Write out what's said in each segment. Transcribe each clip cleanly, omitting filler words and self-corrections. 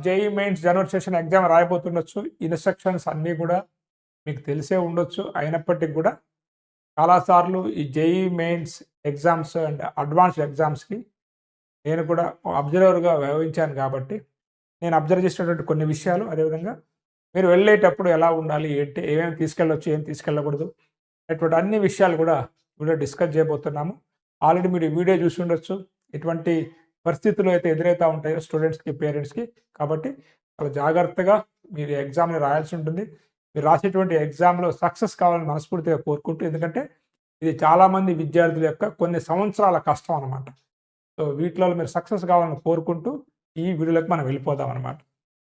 JEE mains general session exam రాయబోతుండొచ్చు. Instructions అన్నీ కూడా మీకు తెలిసే ఉండొచ్చు. అయినప్పటికీ కూడా చాలాసార్లు ఈ JEE mains exams and advanced ఎగ్జామ్స్కి నేను కూడా అబ్జర్వర్గా వ్యవహరించాను కాబట్టి నేను అబ్జర్వ్ చేసినటువంటి కొన్ని విషయాలు, అదేవిధంగా మీరు వెళ్ళేటప్పుడు ఎలా ఉండాలి, ఏంటి, ఏమేమి తీసుకెళ్ళొచ్చు, ఏం తీసుకెళ్ళకూడదు అటువంటి అన్ని విషయాలు కూడా వీడియో డిస్కస్ చేయబోతున్నాము. ఆల్రెడీ మీరు ఈ వీడియో చూసి ఉండొచ్చు. ఎటువంటి పరిస్థితులు అయితే ఎదురవుతూ ఉంటాయో స్టూడెంట్స్కి, పేరెంట్స్కి. కాబట్టి చాలా జాగ్రత్తగా మీరు ఎగ్జామ్ని రాయాల్సి ఉంటుంది. మీరు రాసేటువంటి ఎగ్జామ్లో సక్సెస్ కావాలని మనస్ఫూర్తిగా కోరుకుంటూ, ఎందుకంటే ఇది చాలామంది విద్యార్థుల యొక్క కొన్ని సంవత్సరాల కష్టం అనమాట. సో వీటిలో మీరు సక్సెస్ కావాలని కోరుకుంటూ ఈ వీడియోలోకి మనం వెళ్ళిపోదాం అనమాట.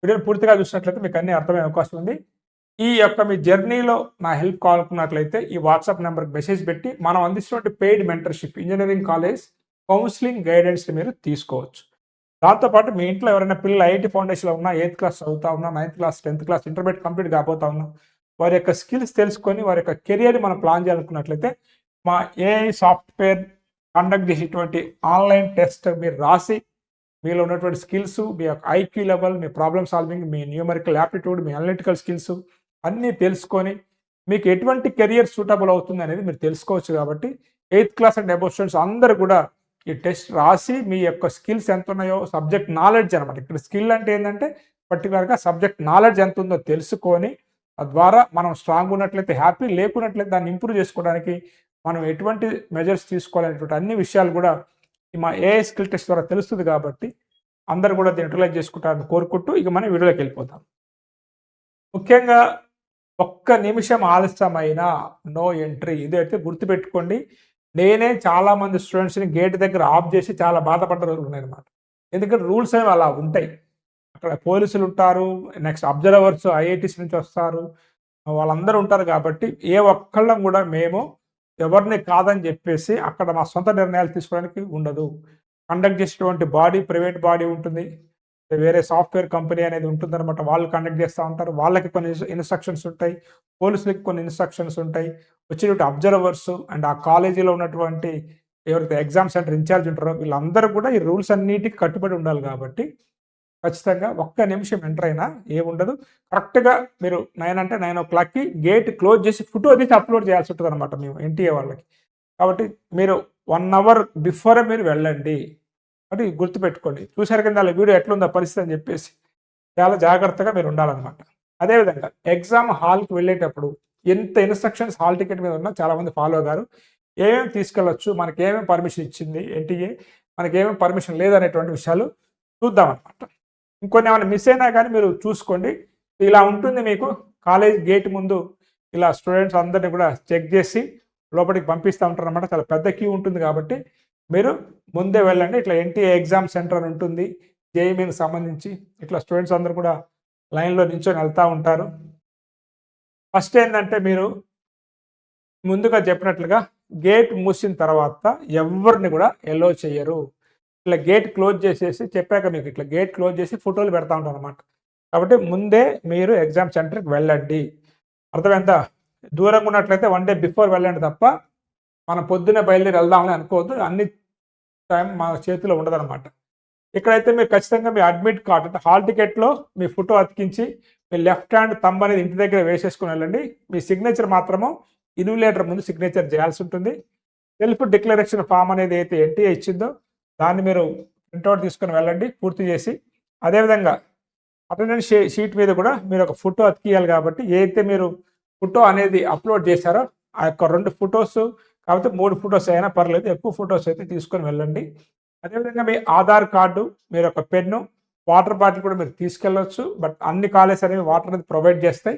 వీడియోని పూర్తిగా చూసినట్లయితే మీకు అన్ని అర్థమయ్యే అవకాశం ఉంది. ఈ యొక్క మీ జర్నీలో నా హెల్ప్ కావాలనుకున్నట్లయితే ఈ వాట్సాప్ నెంబర్కి మెసేజ్ పెట్టి మనం అందిస్తున్నటువంటి paid mentorship engineering college counselling guidance మీరు తీసుకోవచ్చు. దాంతోపాటు మీ ఇంట్లో ఎవరైనా పిల్లలు ఐఐటి ఫౌండేషన్లో ఉన్నా, 8th క్లాస్ చదువుతా ఉన్నా, 9th class, 10th class, intermediate complete కాబోతా ఉన్నా, వారి యొక్క స్కిల్స్ తెలుసుకొని వారి యొక్క కెరియర్ని మనం ప్లాన్ చేయాలనుకున్నట్లయితే మా ఏఐ సాఫ్ట్వేర్ కండక్ట్ చేసేటువంటి ఆన్లైన్ టెస్ట్ మీరు రాసి మీలో ఉన్నటువంటి స్కిల్స్, మీ యొక్క ఐక్యూ లెవెల్, మీ ప్రాబ్లమ్ సాల్వింగ్, మీ న్యూమరికల్ యాప్టిట్యూడ్, మీ అనలిటికల్ స్కిల్స్ అన్నీ తెలుసుకొని మీకు ఎటువంటి కెరియర్ సూటబుల్ అవుతుంది అనేది మీరు తెలుసుకోవచ్చు. కాబట్టి 8th class and above students అందరూ కూడా ఈ టెస్ట్ రాసి మీ యొక్క స్కిల్స్ ఎంత ఉన్నాయో, సబ్జెక్ట్ నాలెడ్జ్ అనమాట. ఇక్కడ స్కిల్ అంటే ఏంటంటే పర్టికులర్గా సబ్జెక్ట్ నాలెడ్జ్ ఎంత ఉందో తెలుసుకొని తద్వారా మనం స్ట్రాంగ్ ఉన్నట్లయితే హ్యాపీ, లేకున్నట్లయితే దాన్ని ఇంప్రూవ్ చేసుకోవడానికి మనం ఎటువంటి మెజర్స్ తీసుకోవాలనేటువంటి అన్ని విషయాలు కూడా మా ఏఐ స్కిల్ టెస్ట్ ద్వారా తెలుస్తుంది. కాబట్టి అందరూ కూడా దీన్ని యూటిలైజ్ చేసుకుంటారని కోరుకుంటూ ఇక మనం వీడియోలోకి వెళ్ళిపోతాం. ముఖ్యంగా ఒక్క నిమిషం ఆలస్యమైనా నో ఎంట్రీ. ఇదైతే గుర్తుపెట్టుకోండి. నేనే చాలామంది స్టూడెంట్స్ని గేట్ దగ్గర ఆఫ్ చేసి చాలా బాధపడ్డ రోజులు ఉన్నాయన్నమాట. ఎందుకంటే రూల్స్ అనేవి అలా ఉంటాయి. అక్కడ పోలీసులు ఉంటారు, నెక్స్ట్ అబ్జర్వర్స్ ఐఐటీస్ నుంచి వస్తారు, వాళ్ళందరూ ఉంటారు. కాబట్టి ఏ ఒక్కళ్ళం కూడా మేము ఎవరిని కాదని చెప్పేసి అక్కడ మా సొంత నిర్ణయాలు తీసుకోవడానికి ఉండదు. కండక్ట్ చేసేటువంటి బాడీ ప్రైవేట్ బాడీ ఉంటుంది, వేరే సాఫ్ట్వేర్ కంపెనీ అనేది ఉంటుందన్నమాట. వాళ్ళు కండక్ట్ చేస్తూ ఉంటారు. వాళ్ళకి కొన్ని ఇన్స్ట్రక్షన్స్ ఉంటాయి, పోలీసులకి కొన్ని ఇన్స్ట్రక్షన్స్ ఉంటాయి. వచ్చినటువంటి అబ్జర్వర్స్ అండ్ ఆ కాలేజీలో ఉన్నటువంటి ఎవరైతే ఎగ్జామ్ సెంటర్ ఇన్ఛార్జ్ ఉంటారో వీళ్ళందరూ కూడా ఈ రూల్స్ అన్నిటికీ కట్టుబడి ఉండాలి. కాబట్టి ఖచ్చితంగా ఒక్క నిమిషం ఎంటర్ అయినా ఏముండదు. కరెక్ట్గా మీరు 9 అంటే 9 o'clockకి గేట్ క్లోజ్ చేసి ఫోటో తీసి అప్లోడ్ చేయాల్సి ఉంటుంది అనమాట మేము ఎన్టీఏ వాళ్ళకి. కాబట్టి మీరు 1 hour బిఫోరే మీరు వెళ్ళండి. అంటే గుర్తుపెట్టుకోండి. చూసారు కింద వీడియో ఎట్లుందో పరిస్థితి అని చెప్పేసి చాలా జాగ్రత్తగా మీరు ఉండాలన్నమాట. అదేవిధంగా ఎగ్జామ్ హాల్కి వెళ్ళేటప్పుడు ఎంత ఇన్స్ట్రక్షన్స్ హాల్ టికెట్ మీద ఉన్నా చాలామంది ఫాలో గారు ఏమేమి తీసుకెళ్ళొచ్చు, మనకి ఏమేమి పర్మిషన్ ఇచ్చింది ఎన్టీఏ, మనకి ఏమేమి పర్మిషన్ లేదనేటువంటి విషయాలు చూద్దామన్నమాట. ఇంకొన్ని ఏమైనా మిస్ అయినా కానీ మీరు చూసుకోండి. ఇలా ఉంటుంది మీకు కాలేజ్ గేట్ ముందు ఇలా స్టూడెంట్స్ అందరినీ కూడా చెక్ చేసి లోపలికి పంపిస్తూ ఉంటారు అన్నమాట. చాలా పెద్ద క్యూ ఉంటుంది. కాబట్టి మీరు ముందే వెళ్ళండి. ఇట్లా ఎన్టీఏ ఎగ్జామ్ సెంటర్ అని ఉంటుంది జేఈ మెయిన్కి సంబంధించి. ఇట్లా స్టూడెంట్స్ అందరూ కూడా లైన్లో నిల్చొని వెళ్తూ ఉంటారు. ఫస్ట్ ఏంటంటే మీరు ముందుగా చెప్పినట్లుగా గేట్ మూసిన తర్వాత ఎవరిని కూడా ఎలో చేయరు. ఇట్లా గేట్ క్లోజ్ చేసేసి చెప్పాక మీకు ఇట్లా గేట్ క్లోజ్ చేసి ఫోటోలు పెడతా ఉంటారు అనమాట. కాబట్టి ముందే మీరు ఎగ్జామ్ సెంటర్కి వెళ్ళండి. అర్థమైందా? దూరంగా ఉన్నట్లయితే 1 day బిఫోర్ వెళ్ళండి తప్ప మనం పొద్దున్నే బయలుదేరి వెళ్దామని అనుకోవద్దు. అన్ని టైం మా చేతిలో ఉండదన్నమాట. ఇక్కడైతే మీరు ఖచ్చితంగా మీ అడ్మిట్ కార్డ్ అంటే హాల్ టికెట్లో మీ ఫోటో అతికించి మీ లెఫ్ట్ హ్యాండ్ థంబ్ అనేది ఇంటి దగ్గర వేసేసుకుని వెళ్ళండి. మీ సిగ్నేచర్ మాత్రము ఇన్విజిలేటర్ ముందు సిగ్నేచర్ చేయాల్సి ఉంటుంది. సెల్ఫ్ డిక్లరేషన్ ఫామ్ అనేది అయితే ఎన్టీఏ ఇచ్చిందో దాన్ని మీరు ప్రింట్అవుట్ తీసుకొని వెళ్ళండి పూర్తి చేసి. అదేవిధంగా అటెండెన్స్ షీట్ మీద కూడా మీరు ఒక ఫోటో అతికియాలి. కాబట్టి ఏదైతే మీరు ఫోటో అనేది అప్లోడ్ చేశారో ఆ యొక్క 2 ఫొటోస్ కాకపోతే 3 ఫొటోస్ అయినా పర్లేదు, ఎక్కువ ఫొటోస్ అయితే తీసుకొని వెళ్ళండి. అదేవిధంగా మీ ఆధార్ కార్డు, మీరు ఒక పెన్ను, వాటర్ బాటిల్ కూడా మీరు తీసుకెళ్ళవచ్చు. బట్ అన్ని కాలేజెస్ అనేవి వాటర్ అనేది ప్రొవైడ్ చేస్తాయి.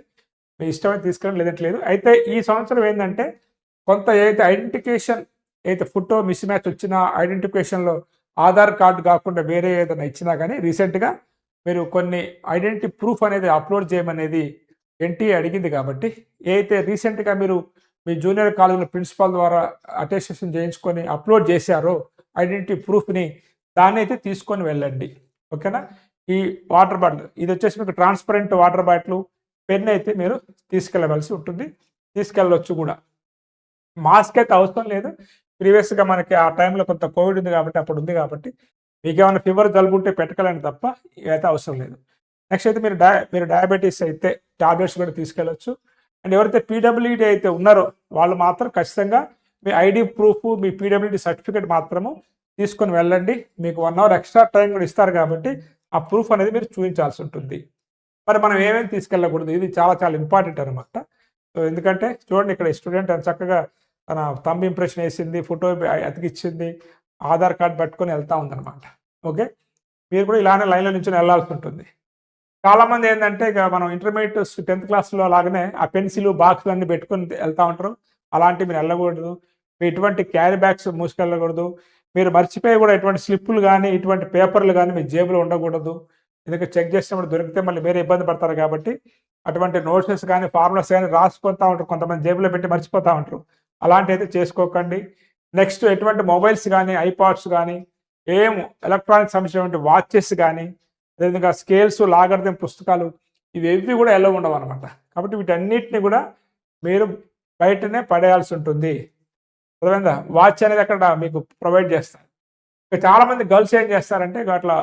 మీ ఇష్టమైతే తీసుకెళ్ళండి, లేదంటే లేదు. అయితే ఈ సంవత్సరం ఏంటంటే కొంత ఏదైతే ఐడెంటిఫికేషన్ అయితే ఫోటో మిస్ మ్యాచ్ వచ్చినా ఐడెంటిఫికేషన్లో ఆధార్ కార్డు కాకుండా వేరే ఏదైనా ఇచ్చినా కానీ రీసెంట్గా మీరు కొన్ని ఐడెంటిటీ ప్రూఫ్ అనేది అప్లోడ్ చేయమనేది ఎన్టీఏ అడిగింది. కాబట్టి ఏదైతే రీసెంట్గా మీరు మీ జూనియర్ కాలేజీలో ప్రిన్సిపాల్ ద్వారా అటెస్టేషన్ చేయించుకొని అప్లోడ్ చేశారో ఐడెంటిటీ ప్రూఫ్ని, దాన్ని అయితే తీసుకొని వెళ్ళండి. ఓకేనా? ఈ వాటర్ బాటిల్ ఇది వచ్చేసి మీకు ట్రాన్స్పరెంట్ వాటర్ బాటిల్, పెన్ అయితే మీరు తీసుకెళ్ళవలసి ఉంటుంది. తీసుకెళ్ళవచ్చు కూడా. మాస్క్ అయితే అవసరం లేదు. ప్రీవియస్గా మనకి ఆ టైంలో కొంత కోవిడ్ ఉంది కాబట్టి అప్పుడు ఉంది కాబట్టి మీకేమైనా ఫీవర్ జలుబు ఉంటే పెట్టగలండి తప్ప ఇవైతే అవసరం లేదు. నెక్స్ట్ అయితే మీరు డయాబెటీస్ అయితే టాబ్లెట్స్ కూడా తీసుకెళ్ళొచ్చు. అండ్ ఎవరైతే పీడబ్ల్యూడీ అయితే ఉన్నారో వాళ్ళు మాత్రం ఖచ్చితంగా మీ ఐడి ప్రూఫ్, మీ పీడబ్ల్యూడీ సర్టిఫికేట్ మాత్రము తీసుకొని వెళ్ళండి. మీకు 1 అవర్ ఎక్స్ట్రా టైం కూడా ఇస్తారు కాబట్టి ఆ ప్రూఫ్ అనేది మీరు చూపించాల్సి ఉంటుంది. మరి మనం ఏమేమి తీసుకెళ్ళకూడదు, ఇది చాలా చాలా ఇంపార్టెంట్ అనమాట. సో ఎందుకంటే చూడండి, ఇక్కడ స్టూడెంట్ ఎంత చక్కగా తన థంబ్ ఇంప్రెషన్ వేసింది, ఫోటో అతికిచ్చింది, ఆధార్ కార్డ్ పట్టుకొని వెళ్తూ ఉందన్నమాట. ఓకే, మీరు కూడా ఇలానే లైన్లో నుంచి వెళ్ళాల్సి ఉంటుంది. చాలామంది ఏంటంటే ఇక మనం ఇంటర్మీడియట్ 10th క్లాస్లో లాగానే ఆ పెన్సిల్ బాక్సులు అన్ని పెట్టుకొని వెళ్తూ ఉంటారు. అలాంటివి మీరు వెళ్ళకూడదు. మీరు ఎటువంటి క్యారీ బ్యాగ్స్ మూసుకెళ్ళకూడదు. మీరు మర్చిపోయి కూడా ఎటువంటి స్లిప్పులు కానీ ఇటువంటి పేపర్లు కానీ మీ జేబులో ఉండకూడదు. ఎందుకంటే చెక్ చేసినప్పుడు దొరికితే మళ్ళీ వేరే ఇబ్బంది పడతారు కాబట్టి అటువంటి నోట్సెస్ కానీ ఫార్ములాస్ కానీ రాసిపోతూ ఉంటారు. కొంతమంది జేబులో పెట్టి మర్చిపోతూ ఉంటారు. అలాంటివి అయితే చేసుకోకండి. నెక్స్ట్ ఎటువంటి మొబైల్స్ కానీ ఐపాడ్స్ కానీ ఏం ఎలక్ట్రానిక్ సంబంధించినటువంటి వాచెస్ కానీ అదేవిధంగా స్కేల్స్, లాగర్థం పుస్తకాలు ఇవేవి కూడా ఎలా ఉండవు అనమాట. కాబట్టి వీటన్నిటిని కూడా మీరు బయటనే పడేయాల్సి ఉంటుంది. అర్థమైందా? వాచ్ అనేది అక్కడ మీకు ప్రొవైడ్ చేస్తారు. ఇక చాలామంది గర్ల్స్ ఏం చేస్తారంటే అట్లా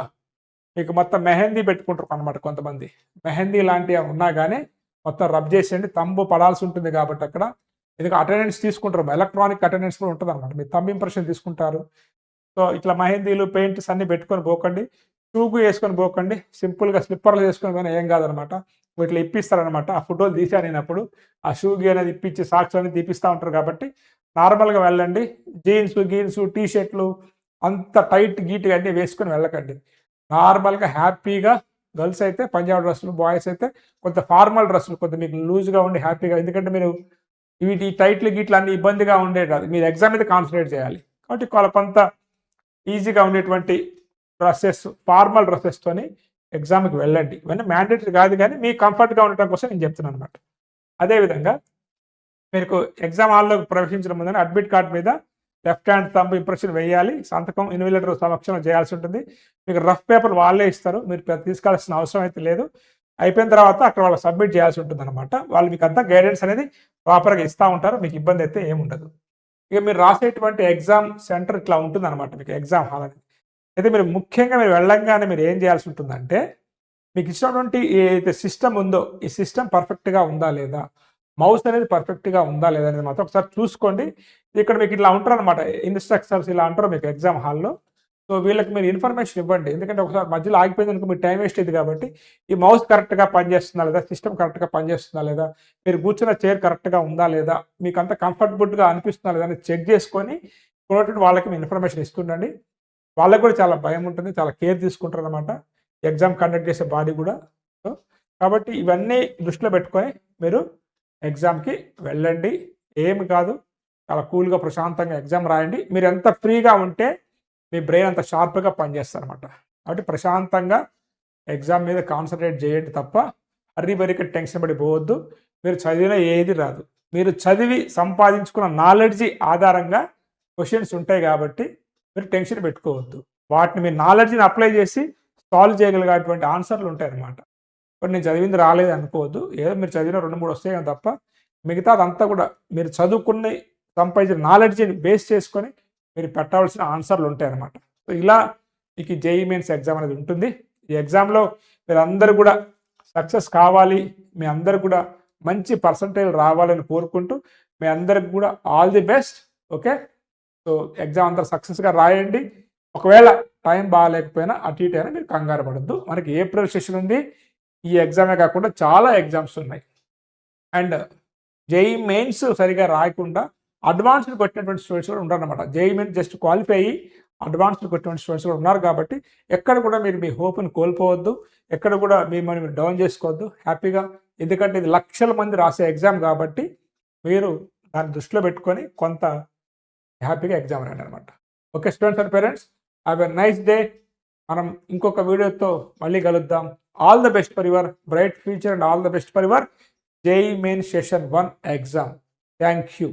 మీకు మొత్తం మెహందీ పెట్టుకుంటారు అనమాట. కొంతమంది మెహందీ లాంటివి ఉన్నా కానీ మొత్తం రబ్ చేసేయండి, తంబు పడాల్సి ఉంటుంది కాబట్టి అక్కడ. ఎందుకంటే అటెండెన్స్ తీసుకుంటారు, ఎలక్ట్రానిక్ అటెండెన్స్ కూడా ఉంటుంది అనమాట. మీరు తంబు ఇంప్రెషన్ తీసుకుంటారు. సో ఇట్లా మెహందీలు, పెయింట్స్ అన్ని పెట్టుకొని పోకండి. షూకు వేసుకొని పోకండి. సింపుల్గా స్లిప్పర్లు వేసుకొని పోయినా ఏం కాదనమాట. ఇట్లా ఇప్పిస్తారనమాట. ఆ ఫోటోలు తీసానప్పుడు ఆ షూకి అనేది ఇప్పించి సాక్స్ అనేది తీపిస్తూ ఉంటారు కాబట్టి నార్మల్గా వెళ్ళండి. జీన్స్, టీ షర్ట్లు అంత టైట్ గీట్గా అన్నీ వేసుకొని వెళ్ళకండి. నార్మల్గా హ్యాపీగా గర్ల్స్ అయితే పంజాబ్ డ్రెస్సులు, బాయ్స్ అయితే కొంత ఫార్మల్ డ్రెస్సులు కొంత మీకు లూజ్గా ఉండి హ్యాపీగా, ఎందుకంటే మీరు వీటి టైట్లు గీట్లు అన్ని ఇబ్బందిగా ఉండే కాదు, మీరు ఎగ్జామ్ మీద కాన్సన్ట్రేట్ చేయాలి కాబట్టి కొంత ఈజీగా ఉండేటువంటి డ్రెస్సెస్, ఫార్మల్ డ్రెస్సెస్తోని ఎగ్జామ్కి వెళ్ళండి. ఇవన్నీ మ్యాండేటరీ కాదు కానీ మీకు కంఫర్ట్గా ఉండటం కోసం నేను చెప్తున్నాను అనమాట. అదేవిధంగా మీకు ఎగ్జామ్ హాల్లో ప్రవేశించిన ముందని అడ్మిట్ కార్డ్ మీద లెఫ్ట్ హ్యాండ్ థంబ్ ఇంప్రెషన్ వేయాలి, సంతకం ఇన్విజిలేటర్ సమక్షంలో చేయాల్సి ఉంటుంది. మీకు రఫ్ పేపర్ వాళ్ళే ఇస్తారు, మీరు తీసుకోవాల్సిన అవసరం అయితే లేదు. అయిపోయిన తర్వాత అక్కడ వాళ్ళు సబ్మిట్ చేయాల్సి ఉంటుంది అనమాట. వాళ్ళు మీకు అంతా గైడెన్స్ అనేది ప్రాపర్గా ఇస్తూ ఉంటారు, మీకు ఇబ్బంది అయితే ఏముండదు. ఇక మీరు రాసేటువంటి ఎగ్జామ్ సెంటర్ ఇట్లా ఉంటుంది అనమాట, మీకు ఎగ్జామ్ హాల్ అనేది. అయితే మీరు ముఖ్యంగా మీరు వెళ్ళంగానే మీరు ఏం చేయాల్సి ఉంటుందంటే మీకు ఇచ్చినటువంటి ఏదైతే సిస్టమ్ ఉందో ఈ సిస్టమ్ పర్ఫెక్ట్గా ఉందా లేదా, మౌస్ అనేది పర్ఫెక్ట్గా ఉందా లేదా అనేది మాత్రం ఒకసారి చూసుకోండి. ఇక్కడ మీకు ఇట్లా ఉంటారు అనమాట, ఇన్స్ట్రక్టర్స్ ఇలా ఉంటారు మీకు ఎగ్జామ్ హాల్లో. సో వీళ్ళకి మీరు ఇన్ఫర్మేషన్ ఇవ్వండి, ఎందుకంటే ఒకసారి మధ్యలో ఆగిపోయింది అనుకో మీరు టైం వేస్ట్ అయింది కాబట్టి. ఈ మౌస్ కరెక్ట్గా పనిచేస్తుందా లేదా, సిస్టమ్ కరెక్ట్గా పనిచేస్తుందా లేదా, మీరు కూర్చున్న చైర్ కరెక్ట్గా ఉందా లేదా, మీకు అంత కంఫర్టబుల్గా అనిపిస్తుందా లేదా అని చెక్ చేసుకొని వాళ్ళకి మీ ఇన్ఫర్మేషన్ ఇస్తుండండి. వాళ్ళకి కూడా చాలా భయం ఉంటుంది, చాలా కేర్ తీసుకుంటారు అనమాట ఎగ్జామ్ కండక్ట్ చేసే బాడీ కూడా. సో కాబట్టి ఇవన్నీ దృష్టిలో పెట్టుకొని మీరు ఎగ్జామ్కి వెళ్ళండి. ఏమి కాదు, చాలా కూల్గా ప్రశాంతంగా ఎగ్జామ్ రాయండి. మీరు ఎంత ఫ్రీగా ఉంటే మీ బ్రెయిన్ అంత షార్ప్గా పనిచేస్తారు అనమాట. కాబట్టి ప్రశాంతంగా ఎగ్జామ్ మీద కాన్సన్ట్రేట్ చేయండి తప్ప బరికి టెన్షన్ పడిపోవద్దు. మీరు చదివిన ఏది రాదు, మీరు చదివి సంపాదించుకున్న నాలెడ్జి ఆధారంగా క్వశ్చన్స్ ఉంటాయి కాబట్టి మీరు టెన్షన్ పెట్టుకోవద్దు. వాటిని మీ నాలెడ్జ్ని అప్లై చేసి సాల్వ్ చేయగలిగేటువంటి ఆన్సర్లు ఉంటాయి అన్నమాట. ఇప్పుడు నేను చదివింది రాలేదు అనుకోవద్దు, ఏదో మీరు చదివిన 2-3 వస్తాయి కానీ తప్ప మిగతాదంతా కూడా మీరు చదువుకుని సంపాదించిన నాలెడ్జ్ని బేస్ చేసుకొని మీరు పెట్టాల్సిన ఆన్సర్లు ఉంటాయి అన్నమాట. సో ఇలా మీకు జేఈఈ మెయిన్స్ ఎగ్జామ్ అనేది ఉంటుంది. ఈ ఎగ్జామ్లో మీరు అందరూ కూడా సక్సెస్ కావాలి, మీ అందరు కూడా మంచి పర్సంటేజ్ రావాలని కోరుకుంటూ మీ అందరికి కూడా all the best. Okay, so exam అందరూ సక్సెస్గా రాయండి. ఒకవేళ టైం బాగాలేకపోయినా అటు ఇటు అయినా మీరు కంగారు పడద్దు. మనకి ఏప్రిల్ సెషన్ ఉంది, ఈ ఎగ్జామే కాకుండా చాలా ఎగ్జామ్స్ ఉన్నాయి. అండ్ జేఈఈ మెయిన్స్ సరిగా రాయకుండా అడ్వాన్స్డ్ కొట్టినటువంటి స్టూడెంట్స్ కూడా ఉన్నారన్నమాట. జేఈఈ మెయిన్స్ జస్ట్ క్వాలిఫై అయ్యి అడ్వాన్స్డ్ కొట్టినటువంటి స్టూడెంట్స్ కూడా ఉన్నారు కాబట్టి ఎక్కడ కూడా మీరు మీ హోప్ని కోల్పోవద్దు, ఎక్కడ కూడా మిమ్మల్ని మీరు డౌన్ చేసుకోవద్దు. హ్యాపీగా, ఎందుకంటే ఇది లక్షల మంది రాసే ఎగ్జామ్ కాబట్టి మీరు దాన్ని దృష్టిలో పెట్టుకొని కొంత హ్యాపీగా ఎగ్జామ్ రాయండి అనమాట. Okay students and parents, have a nice day. మనం ఇంకొక వీడియోతో మళ్ళీ కలుద్దాం. All the best for your bright future and all the best for your JEE mains session 1 exam. Thank you.